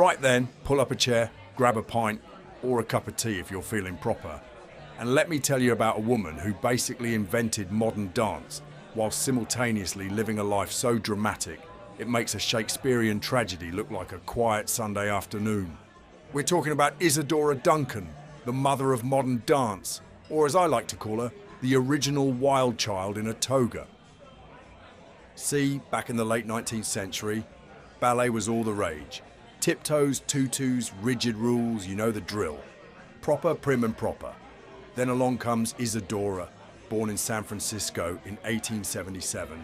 Right then, pull up a chair, grab a pint, or a cup of tea if you're feeling proper. And let me tell you about a woman who basically invented modern dance while simultaneously living a life so dramatic it makes a Shakespearean tragedy look like a quiet Sunday afternoon. We're talking about Isadora Duncan, the mother of modern dance, or as I like to call her, the original wild child in a toga. See, back in the late 19th century, ballet was all the rage. Tiptoes, tutus, rigid rules, you know the drill. Proper, prim and proper. Then along comes Isadora, born in San Francisco in 1877.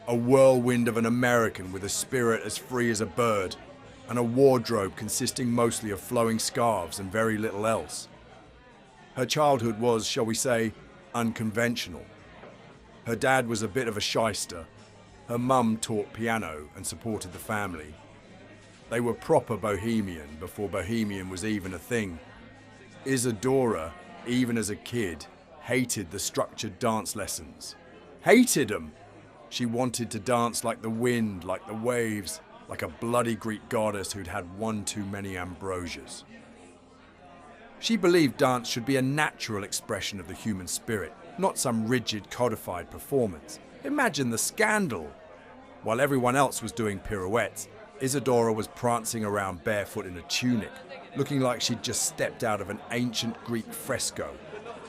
A whirlwind of an American with a spirit as free as a bird, and a wardrobe consisting mostly of flowing scarves and very little else. Her childhood was, shall we say, unconventional. Her dad was a bit of a shyster. Her mum taught piano and supported the family. They were proper bohemian before bohemian was even a thing. Isadora, even as a kid, hated the structured dance lessons. Hated them! She wanted to dance like the wind, like the waves, like a bloody Greek goddess who'd had one too many ambrosias. She believed dance should be a natural expression of the human spirit, not some rigid codified performance. Imagine the scandal! While everyone else was doing pirouettes, Isadora was prancing around barefoot in a tunic, looking like she'd just stepped out of an ancient Greek fresco,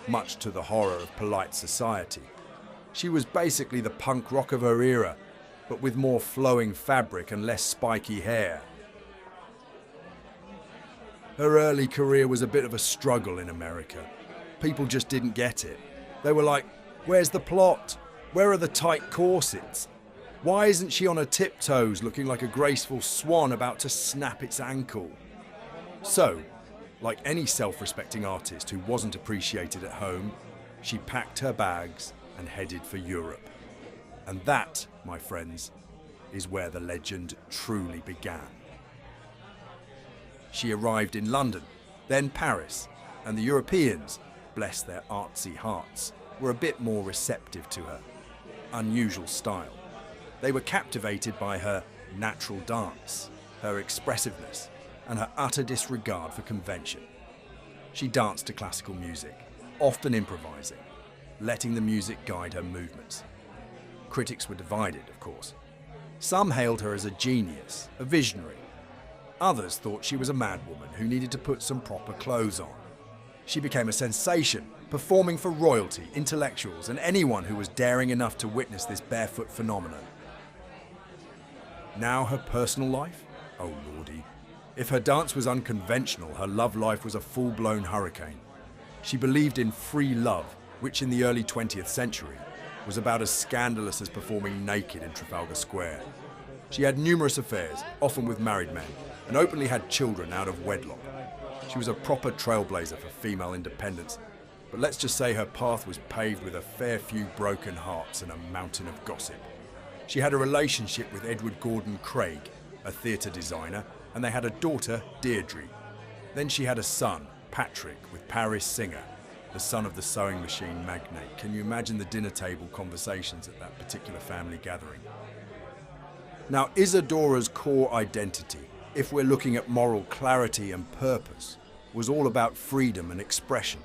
much to the horror of polite society. She was basically the punk rock of her era, but with more flowing fabric and less spiky hair. Her early career was a bit of a struggle in America. People just didn't get it. They were like, where's the plot? Where are the tight corsets? Why isn't she on her tiptoes looking like a graceful swan about to snap its ankle? So, like any self-respecting artist who wasn't appreciated at home, she packed her bags and headed for Europe. And that, my friends, is where the legend truly began. She arrived in London, then Paris, and the Europeans, bless their artsy hearts, were a bit more receptive to her unusual style. They were captivated by her natural dance, her expressiveness, and her utter disregard for convention. She danced to classical music, often improvising, letting the music guide her movements. Critics were divided, of course. Some hailed her as a genius, a visionary. Others thought she was a madwoman who needed to put some proper clothes on. She became a sensation, performing for royalty, intellectuals, and anyone who was daring enough to witness this barefoot phenomenon. Now her personal life? Oh lordy. If her dance was unconventional, her love life was a full-blown hurricane. She believed in free love, which in the early 20th century was about as scandalous as performing naked in Trafalgar Square. She had numerous affairs, often with married men, and openly had children out of wedlock. She was a proper trailblazer for female independence, but let's just say her path was paved with a fair few broken hearts and a mountain of gossip. She had a relationship with Edward Gordon Craig, a theatre designer, and they had a daughter, Deirdre. Then she had a son, Patrick, with Paris Singer, the son of the sewing machine magnate. Can you imagine the dinner table conversations at that particular family gathering? Now, Isadora's core identity, if we're looking at moral clarity and purpose, was all about freedom and expression.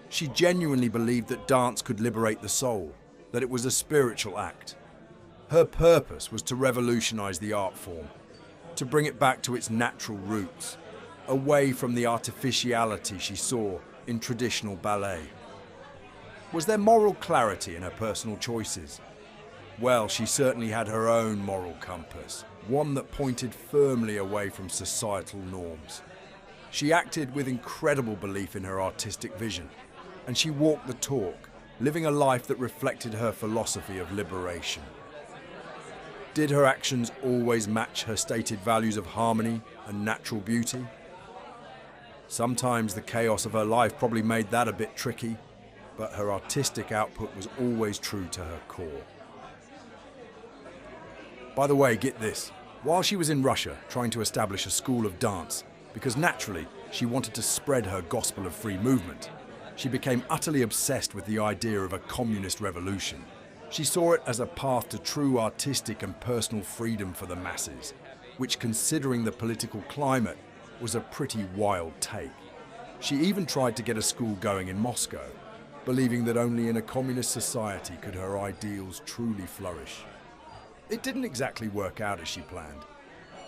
She genuinely believed that dance could liberate the soul, that it was a spiritual act. Her purpose was to revolutionize the art form, to bring it back to its natural roots, away from the artificiality she saw in traditional ballet. Was there moral clarity in her personal choices? Well, she certainly had her own moral compass, one that pointed firmly away from societal norms. She acted with incredible belief in her artistic vision, and she walked the talk, living a life that reflected her philosophy of liberation. Did her actions always match her stated values of harmony and natural beauty? Sometimes the chaos of her life probably made that a bit tricky, but her artistic output was always true to her core. By the way, get this. While she was in Russia trying to establish a school of dance, because naturally she wanted to spread her gospel of free movement, she became utterly obsessed with the idea of a communist revolution. She saw it as a path to true artistic and personal freedom for the masses. which, considering the political climate, was a pretty wild take. She even tried to get a school going in Moscow, believing that only in a communist society could her ideals truly flourish. It didn't exactly work out as she planned,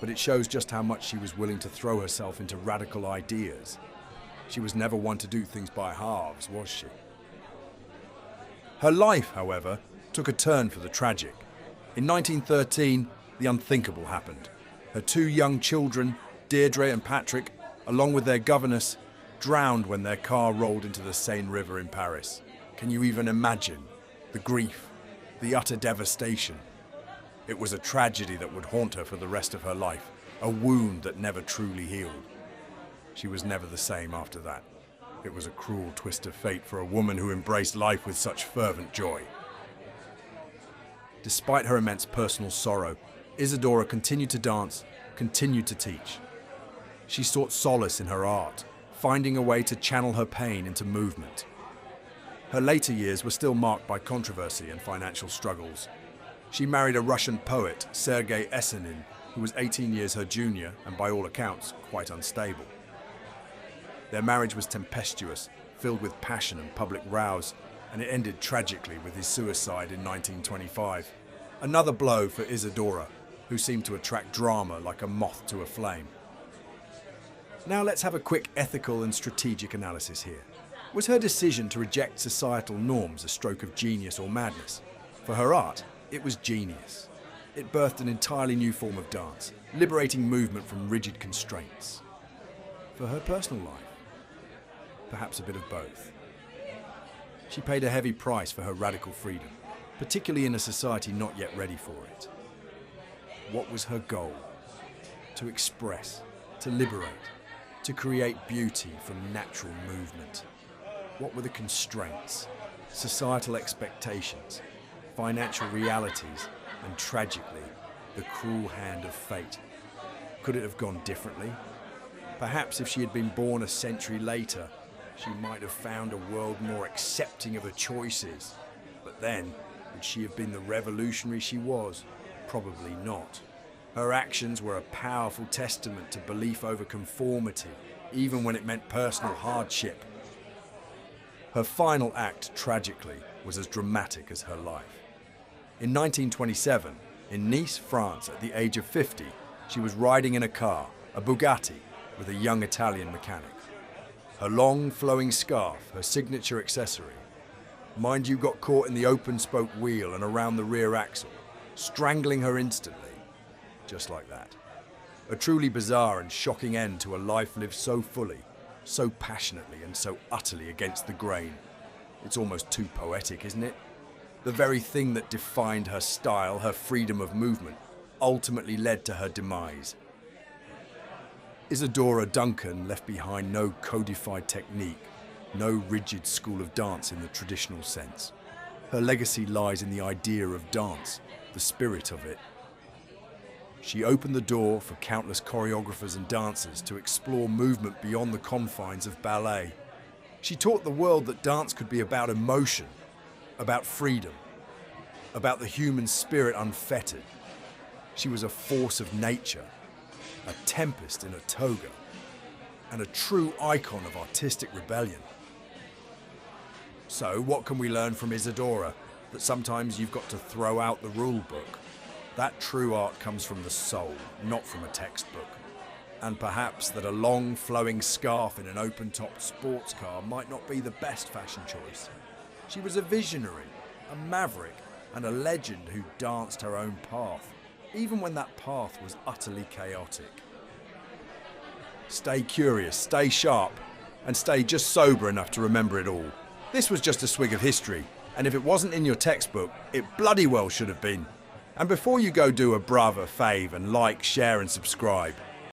but it shows just how much she was willing to throw herself into radical ideas. She was never one to do things by halves, was she? Her life, however, took a turn for the tragic. In 1913, the unthinkable happened. Her two young children, Deirdre and Patrick, along with their governess, drowned when their car rolled into the Seine River in Paris. Can you even imagine the grief, the utter devastation? It was a tragedy that would haunt her for the rest of her life, a wound that never truly healed. She was never the same after that. It was a cruel twist of fate for a woman who embraced life with such fervent joy. Despite her immense personal sorrow, Isadora continued to dance, continued to teach. She sought solace in her art, finding a way to channel her pain into movement. Her later years were still marked by controversy and financial struggles. She married a Russian poet, Sergei Esenin, who was 18 years her junior and, by all accounts, quite unstable. Their marriage was tempestuous, filled with passion and public rows, and it ended tragically with his suicide in 1925. Another blow for Isadora, who seemed to attract drama like a moth to a flame. Now let's have a quick ethical and strategic analysis here. Was her decision to reject societal norms a stroke of genius or madness? For her art, it was genius. It birthed an entirely new form of dance, liberating movement from rigid constraints. For her personal life, perhaps a bit of both. She paid a heavy price for her radical freedom, particularly in a society not yet ready for it. What was her goal? To express, to liberate, to create beauty from natural movement. What were the constraints, societal expectations, financial realities, and tragically, the cruel hand of fate? Could it have gone differently? Perhaps if she had been born a century later, she might have found a world more accepting of her choices. But then, would she have been the revolutionary she was? Probably not. Her actions were a powerful testament to belief over conformity, even when it meant personal hardship. Her final act, tragically, was as dramatic as her life. In 1927, in Nice, France, at the age of 50, she was riding in a car, a Bugatti, with a young Italian mechanic. Her long, flowing scarf, her signature accessory. Mind you, got caught in the open spoke wheel and around the rear axle, strangling her instantly, just like that. A truly bizarre and shocking end to a life lived so fully, so passionately and so utterly against the grain. It's almost too poetic, isn't it? The very thing that defined her style, her freedom of movement, ultimately led to her demise. Isadora Duncan left behind no codified technique, no rigid school of dance in the traditional sense. Her legacy lies in the idea of dance, the spirit of it. She opened the door for countless choreographers and dancers to explore movement beyond the confines of ballet. She taught the world that dance could be about emotion, about freedom, about the human spirit unfettered. She was a force of nature, a tempest in a toga, and a true icon of artistic rebellion. So, what can we learn from Isadora? That sometimes you've got to throw out the rule book. That true art comes from the soul, not from a textbook. And perhaps that a long, flowing scarf in an open-topped sports car might not be the best fashion choice. She was a visionary, a maverick, and a legend who danced her own path, even when that path was utterly chaotic. Stay curious, stay sharp, and stay just sober enough to remember it all. This was just a swig of history, and if it wasn't in your textbook, it bloody well should have been. And before you go do a brava fave and like, share and subscribe,